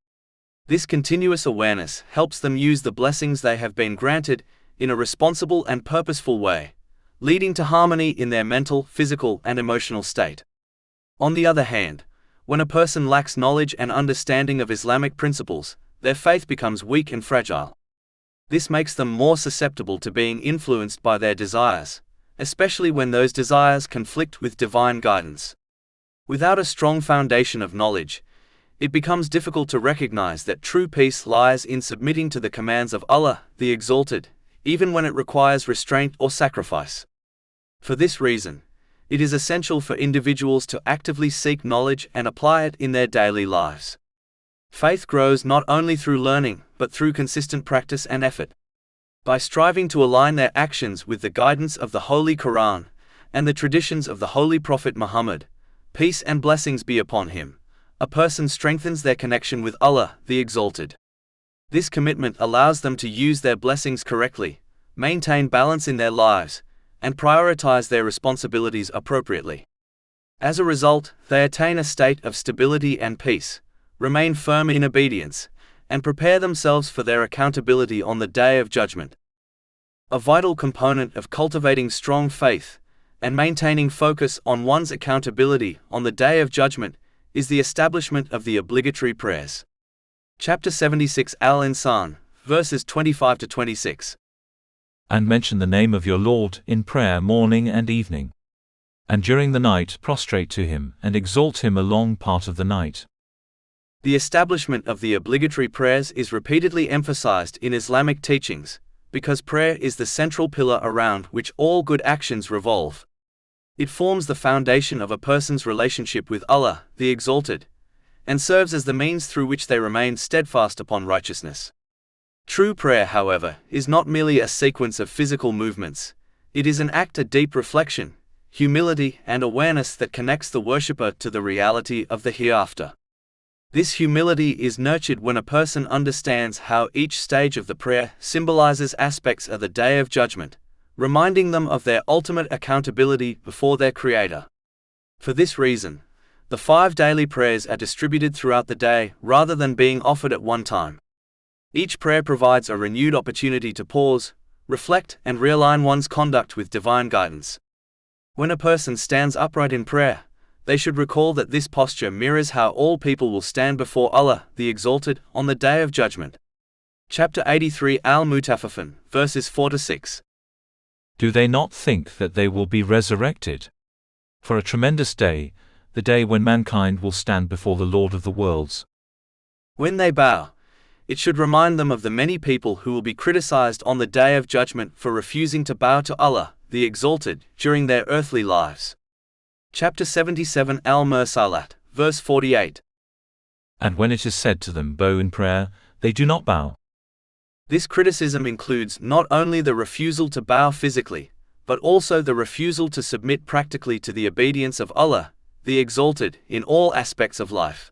This continuous awareness helps them use the blessings they have been granted in a responsible and purposeful way, leading to harmony in their mental, physical, and emotional state. On the other hand, when a person lacks knowledge and understanding of Islamic principles, their faith becomes weak and fragile. This makes them more susceptible to being influenced by their desires, especially when those desires conflict with divine guidance. Without a strong foundation of knowledge, it becomes difficult to recognize that true peace lies in submitting to the commands of Allah, the Exalted, even when it requires restraint or sacrifice. For this reason, it is essential for individuals to actively seek knowledge and apply it in their daily lives. Faith grows not only through learning, but through consistent practice and effort. By striving to align their actions with the guidance of the Holy Quran and the traditions of the Holy Prophet Muhammad, peace and blessings be upon him, a person strengthens their connection with Allah, the Exalted. This commitment allows them to use their blessings correctly, maintain balance in their lives, and prioritize their responsibilities appropriately. As a result, they attain a state of stability and peace, remain firm in obedience, and prepare themselves for their accountability on the Day of Judgment. A vital component of cultivating strong faith and maintaining focus on one's accountability on the Day of Judgment is the establishment of the obligatory prayers. Chapter 76 Al-Insaan, verses 25 to 26. And mention the name of your Lord in prayer morning and evening. And during the night prostrate to him and exalt him a long part of the night. The establishment of the obligatory prayers is repeatedly emphasized in Islamic teachings, because prayer is the central pillar around which all good actions revolve. It forms the foundation of a person's relationship with Allah, the Exalted, and serves as the means through which they remain steadfast upon righteousness. True prayer, however, is not merely a sequence of physical movements. It is an act of deep reflection, humility, and awareness that connects the worshipper to the reality of the hereafter. This humility is nurtured when a person understands how each stage of the prayer symbolizes aspects of the Day of Judgment, reminding them of their ultimate accountability before their Creator. For this reason, the 5 daily prayers are distributed throughout the day rather than being offered at one time. Each prayer provides a renewed opportunity to pause, reflect, and realign one's conduct with divine guidance. When a person stands upright in prayer, they should recall that this posture mirrors how all people will stand before Allah, the Exalted, on the Day of Judgment. Chapter 83 Al-Mutaffifin, verses 4 to 6. Do they not think that they will be resurrected? For a tremendous day, the day when mankind will stand before the Lord of the worlds. When they bow, it should remind them of the many people who will be criticized on the Day of Judgment for refusing to bow to Allah, the Exalted, during their earthly lives. Chapter 77 Al-Mursalat, verse 48. And when it is said to them, bow in prayer, they do not bow. This criticism includes not only the refusal to bow physically, but also the refusal to submit practically to the obedience of Allah, the Exalted, in all aspects of life.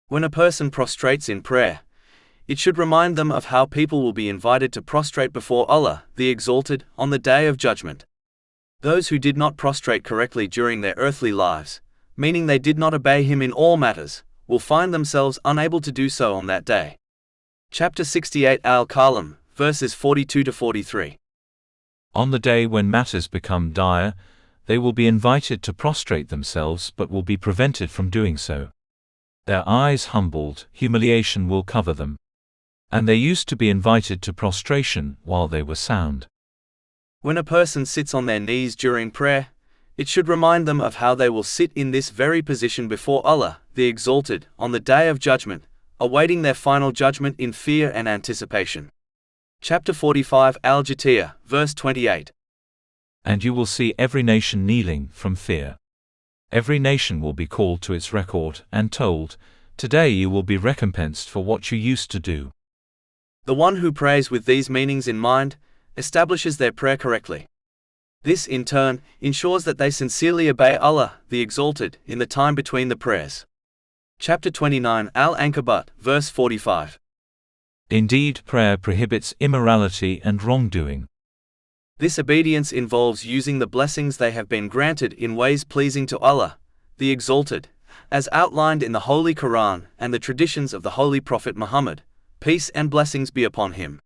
When a person prostrates in prayer, it should remind them of how people will be invited to prostrate before Allah, the Exalted, on the Day of Judgment. Those who did not prostrate correctly during their earthly lives, meaning they did not obey Him in all matters, will find themselves unable to do so on that day. Chapter 68 Al-Kalam, verses 42 to 43. On the day when matters become dire, they will be invited to prostrate themselves but will be prevented from doing so. Their eyes humbled, humiliation will cover them. And they used to be invited to prostration while they were sound. When a person sits on their knees during prayer, it should remind them of how they will sit in this very position before Allah, the Exalted, on the Day of Judgment, awaiting their final judgment in fear and anticipation. Chapter 45 Al-Jatiyah, verse 28. And you will see every nation kneeling from fear. Every nation will be called to its record and told, today you will be recompensed for what you used to do. The one who prays with these meanings in mind establishes their prayer correctly. This, in turn, ensures that they sincerely obey Allah, the Exalted, in the time between the prayers. Chapter 29 Al-Ankabut, verse 45. Indeed, prayer prohibits immorality and wrongdoing. This obedience involves using the blessings they have been granted in ways pleasing to Allah, the Exalted, as outlined in the Holy Quran and the traditions of the Holy Prophet Muhammad, peace and blessings be upon him.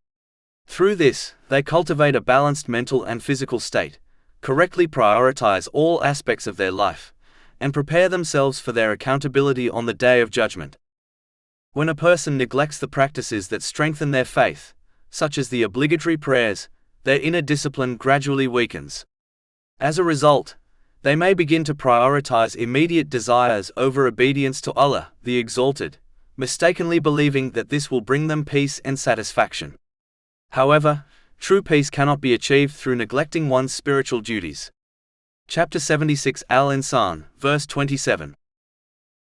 Through this, they cultivate a balanced mental and physical state, correctly prioritize all aspects of their life, and prepare themselves for their accountability on the Day of Judgment. When a person neglects the practices that strengthen their faith, such as the obligatory prayers, their inner discipline gradually weakens. As a result, they may begin to prioritize immediate desires over obedience to Allah, the Exalted, mistakenly believing that this will bring them peace and satisfaction. However, true peace cannot be achieved through neglecting one's spiritual duties. Chapter 76 Al-Insaan, verse 27.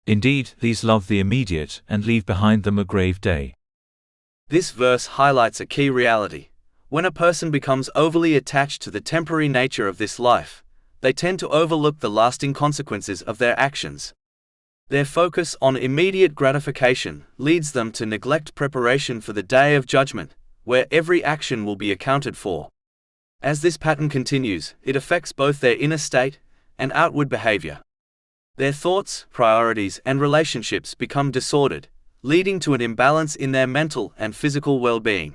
Indeed, these love the immediate and leave behind them a grave day. This verse highlights a key reality. When a person becomes overly attached to the temporary nature of this life, they tend to overlook the lasting consequences of their actions. Their focus on immediate gratification leads them to neglect preparation for the day of judgment, where every action will be accounted for. As this pattern continues, it affects both their inner state and outward behavior. Their thoughts, priorities, and relationships become disordered, leading to an imbalance in their mental and physical well-being.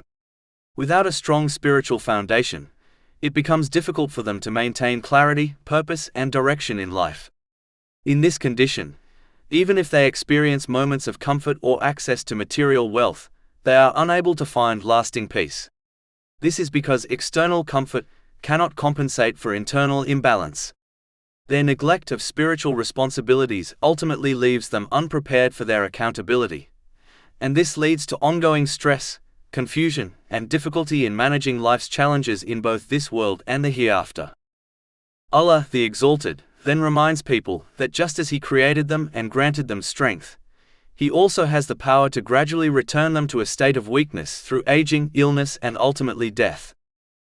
Without a strong spiritual foundation, it becomes difficult for them to maintain clarity, purpose, and direction in life. In this condition, even if they experience moments of comfort or access to material wealth, they are unable to find lasting peace. This is because external comfort cannot compensate for internal imbalance. Their neglect of spiritual responsibilities ultimately leaves them unprepared for their accountability, and this leads to ongoing stress, confusion, and difficulty in managing life's challenges in both this world and the hereafter. Allah, the Exalted, then reminds people that just as He created them and granted them strength, He also has the power to gradually return them to a state of weakness through aging, illness, and ultimately death.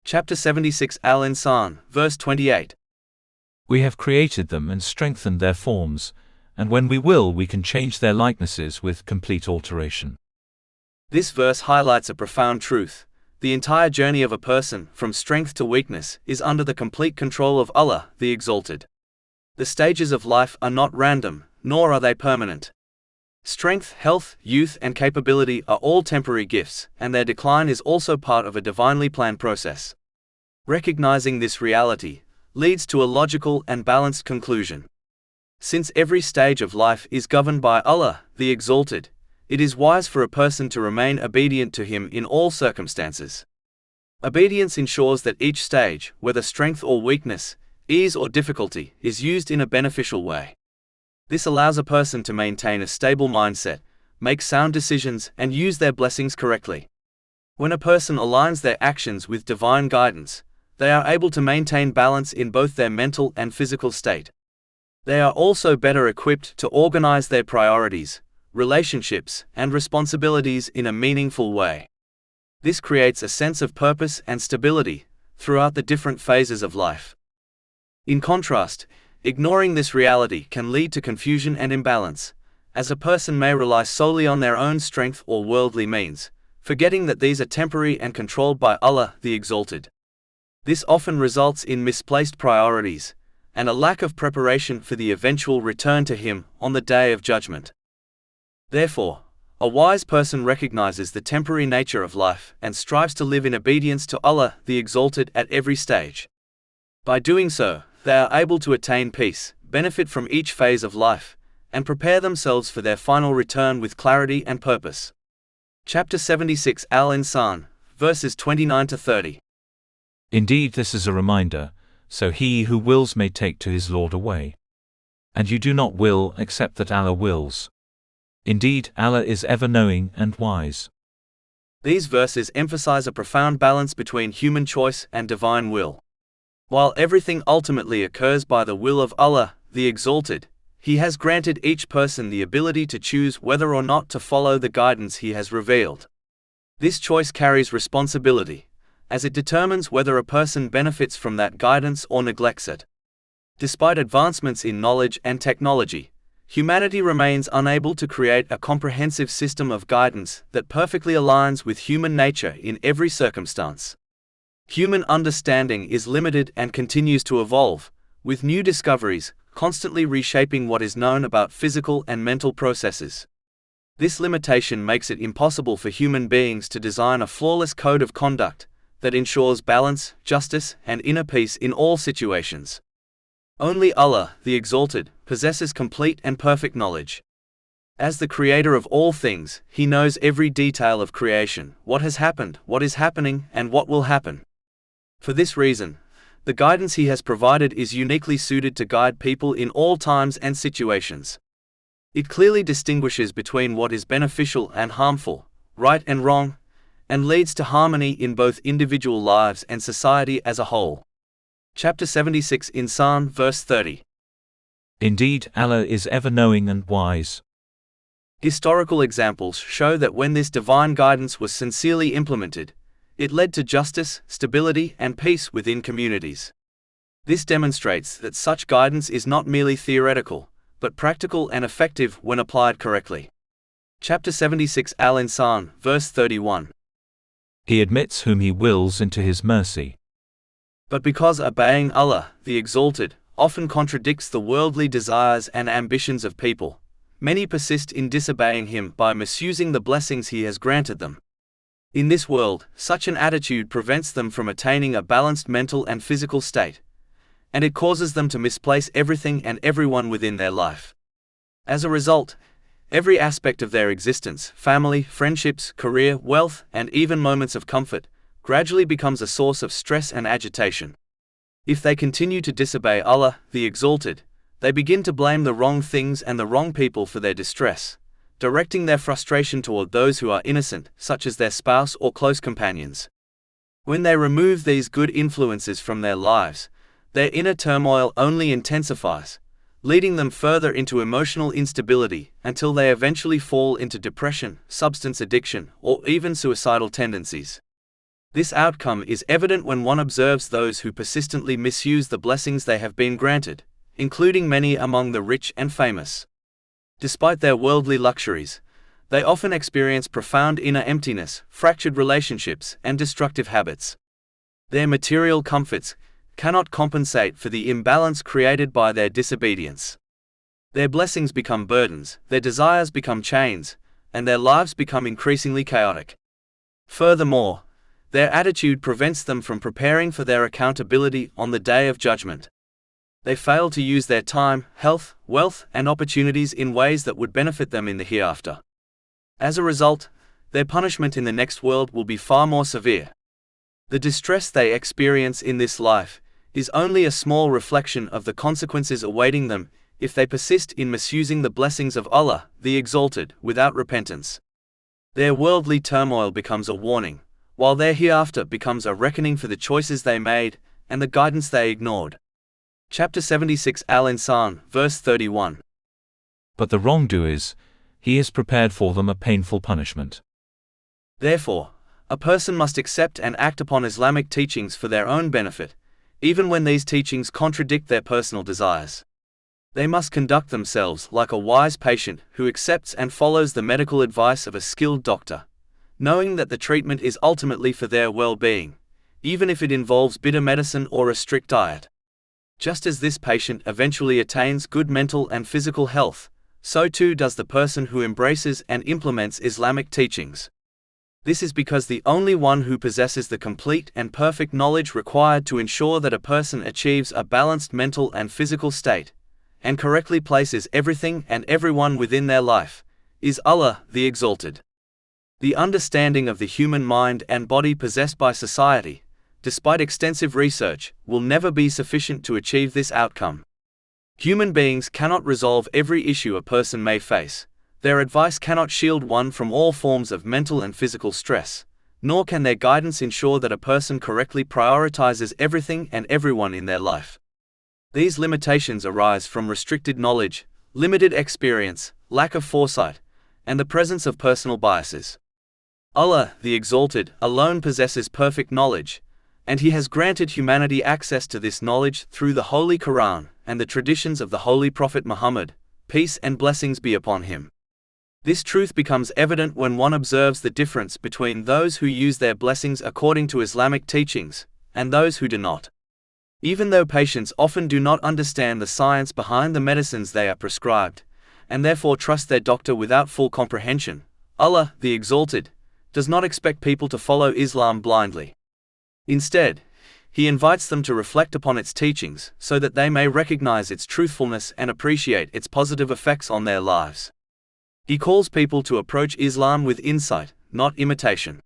Chapter 76 Al-Insaan, verse 28. We have created them and strengthened their forms, and when we will, we can change their likenesses with complete alteration. This verse highlights a profound truth. The entire journey of a person, from strength to weakness, is under the complete control of Allah, the Exalted. The stages of life are not random, nor are they permanent. Strength, health, youth, and capability are all temporary gifts, and their decline is also part of a divinely planned process. Recognizing this reality leads to a logical and balanced conclusion. Since every stage of life is governed by Allah, the Exalted, it is wise for a person to remain obedient to Him in all circumstances. Obedience ensures that each stage, whether strength or weakness, ease or difficulty, is used in a beneficial way. This allows a person to maintain a stable mindset, make sound decisions, and use their blessings correctly. When a person aligns their actions with divine guidance, they are able to maintain balance in both their mental and physical state. They are also better equipped to organize their priorities, relationships, and responsibilities in a meaningful way. This creates a sense of purpose and stability throughout the different phases of life. In contrast, ignoring this reality can lead to confusion and imbalance, as a person may rely solely on their own strength or worldly means, forgetting that these are temporary and controlled by Allah, the Exalted. This often results in misplaced priorities and a lack of preparation for the eventual return to Him on the Day of Judgment. Therefore, a wise person recognizes the temporary nature of life and strives to live in obedience to Allah, the Exalted, at every stage. By doing so, they are able to attain peace, benefit from each phase of life, and prepare themselves for their final return with clarity and purpose. Chapter 76 Al-Insaan, verses 29 to 30. Indeed, this is a reminder, so he who wills may take to his Lord away. And you do not will except that Allah wills. Indeed, Allah is ever-knowing and wise. These verses emphasize a profound balance between human choice and divine will. While everything ultimately occurs by the will of Allah, the Exalted, He has granted each person the ability to choose whether or not to follow the guidance He has revealed. This choice carries responsibility, as it determines whether a person benefits from that guidance or neglects it. Despite advancements in knowledge and technology, humanity remains unable to create a comprehensive system of guidance that perfectly aligns with human nature in every circumstance. Human understanding is limited and continues to evolve, with new discoveries constantly reshaping what is known about physical and mental processes. This limitation makes it impossible for human beings to design a flawless code of conduct that ensures balance, justice, and inner peace in all situations. Only Allah, the Exalted, possesses complete and perfect knowledge. As the creator of all things, he knows every detail of creation, what has happened, what is happening, and what will happen. For this reason, the guidance he has provided is uniquely suited to guide people in all times and situations. It clearly distinguishes between what is beneficial and harmful, right and wrong, and leads to harmony in both individual lives and society as a whole. Chapter 76 Insaan verse 30. Indeed, Allah is ever-knowing and wise. Historical examples show that when this divine guidance was sincerely implemented, it led to justice, stability, and peace within communities. This demonstrates that such guidance is not merely theoretical, but practical and effective when applied correctly. Chapter 76 Al-Insaan, verse 31. He admits whom He wills into His mercy. But because obeying Allah, the Exalted, often contradicts the worldly desires and ambitions of people, many persist in disobeying Him by misusing the blessings He has granted them. In this world, such an attitude prevents them from attaining a balanced mental and physical state, and it causes them to misplace everything and everyone within their life. As a result, every aspect of their existence, family, friendships, career, wealth, and even moments of comfort, gradually becomes a source of stress and agitation. If they continue to disobey Allah, the Exalted, they begin to blame the wrong things and the wrong people for their distress, directing their frustration toward those who are innocent, such as their spouse or close companions. When they remove these good influences from their lives, their inner turmoil only intensifies, leading them further into emotional instability until they eventually fall into depression, substance addiction, or even suicidal tendencies. This outcome is evident when one observes those who persistently misuse the blessings they have been granted, including many among the rich and famous. Despite their worldly luxuries, they often experience profound inner emptiness, fractured relationships, and destructive habits. Their material comforts cannot compensate for the imbalance created by their disobedience. Their blessings become burdens, their desires become chains, and their lives become increasingly chaotic. Furthermore, their attitude prevents them from preparing for their accountability on the day of judgment. They fail to use their time, health, wealth, and opportunities in ways that would benefit them in the hereafter. As a result, their punishment in the next world will be far more severe. The distress they experience in this life is only a small reflection of the consequences awaiting them if they persist in misusing the blessings of Allah, the Exalted, without repentance. Their worldly turmoil becomes a warning, while their hereafter becomes a reckoning for the choices they made and the guidance they ignored. Chapter 76 Al-Insaan, verse 31. But the wrongdoers, He has prepared for them a painful punishment. Therefore, a person must accept and act upon Islamic teachings for their own benefit, even when these teachings contradict their personal desires. They must conduct themselves like a wise patient who accepts and follows the medical advice of a skilled doctor, knowing that the treatment is ultimately for their well-being, even if it involves bitter medicine or a strict diet. Just as this patient eventually attains good mental and physical health, so too does the person who embraces and implements Islamic teachings. This is because the only one who possesses the complete and perfect knowledge required to ensure that a person achieves a balanced mental and physical state, and correctly places everything and everyone within their life, is Allah, the Exalted. The understanding of the human mind and body possessed by society, despite extensive research, will never be sufficient to achieve this outcome. Human beings cannot resolve every issue a person may face. Their advice cannot shield one from all forms of mental and physical stress, nor can their guidance ensure that a person correctly prioritizes everything and everyone in their life. These limitations arise from restricted knowledge, limited experience, lack of foresight, and the presence of personal biases. Allah, the Exalted, alone possesses perfect knowledge, and He has granted humanity access to this knowledge through the Holy Quran and the traditions of the Holy Prophet Muhammad, peace and blessings be upon him. This truth becomes evident when one observes the difference between those who use their blessings according to Islamic teachings and those who do not. Even though patients often do not understand the science behind the medicines they are prescribed, and therefore trust their doctor without full comprehension, Allah, the Exalted, does not expect people to follow Islam blindly. Instead, He invites them to reflect upon its teachings so that they may recognize its truthfulness and appreciate its positive effects on their lives. He calls people to approach Islam with insight, not imitation.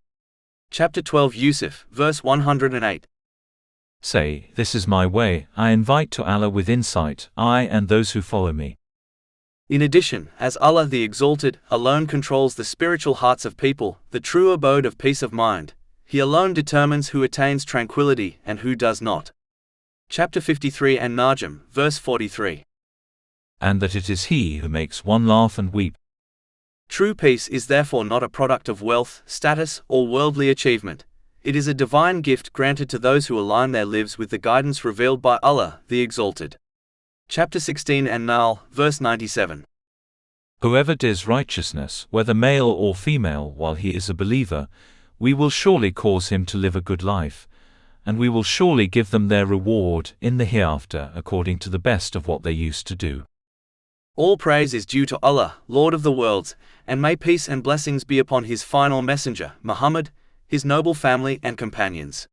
Chapter 12 Yusuf, verse 108. Say, this is my way, I invite to Allah with insight, I and those who follow me. In addition, as Allah the Exalted alone controls the spiritual hearts of people, the true abode of peace of mind, He alone determines who attains tranquility and who does not. Chapter 53 and Najm, verse 43. And that it is He who makes one laugh and weep. True peace is therefore not a product of wealth, status, or worldly achievement. It is a divine gift granted to those who align their lives with the guidance revealed by Allah, the Exalted. Chapter 16 and Nahl, verse 97. Whoever does righteousness, whether male or female, while he is a believer, we will surely cause him to live a good life, and we will surely give them their reward in the hereafter according to the best of what they used to do. All praise is due to Allah, Lord of the worlds, and may peace and blessings be upon His final messenger, Muhammad, his noble family and companions.